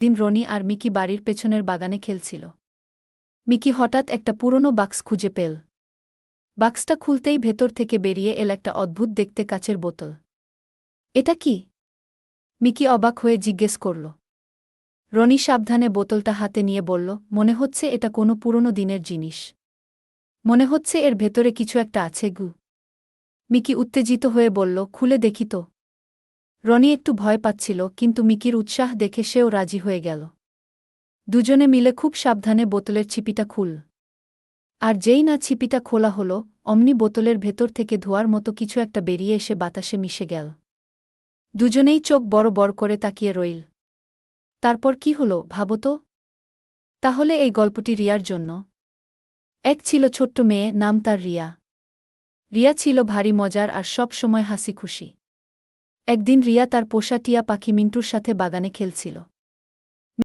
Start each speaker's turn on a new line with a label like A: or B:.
A: দিন রনি আর মিকি বাড়ির পেছনের বাগানে খেলছিল। মিকি হঠাৎ একটা পুরনো বাক্স খুঁজে পেল। বাক্সটা খুলতেই ভেতর থেকে বেরিয়ে এল একটা অদ্ভুত দেখতে কাচের বোতল। এটা কি? মিকি অবাক হয়ে জিজ্ঞেস করল। রনি সাবধানে বোতলটা হাতে নিয়ে বলল, মনে হচ্ছে এটা কোনো পুরনো দিনের জিনিস। মনে হচ্ছে এর ভেতরে কিছু একটা আছে গু। মিকি উত্তেজিত হয়ে বলল, খুলে দেখি তো। রনি একটু ভয় পাচ্ছিল, কিন্তু মিকির উৎসাহ দেখে সেও রাজি হয়ে গেল। দুজনে মিলে খুব সাবধানে বোতলের ছিপিটা খুল। আর যেই না ছিপিটা খোলা হলো, অমনি বোতলের ভেতর থেকে ধোঁয়ার মতো কিছু একটা বেরিয়ে এসে বাতাসে মিশে গেল। দুজনেই চোখ বড় বড় করে তাকিয়ে রইল। তারপর কি হলো ভাবো তো? তাহলে এই গল্পটি রিয়ার জন্য। এক ছিল ছোট্ট মেয়ে, নাম তার রিয়া। রিয়া ছিল ভারী মজার আর সব সময় হাসি খুশি। একদিন রিয়া তার পোষা টিয়া পাখি মিন্টুর সাথে বাগানে খেলছিল।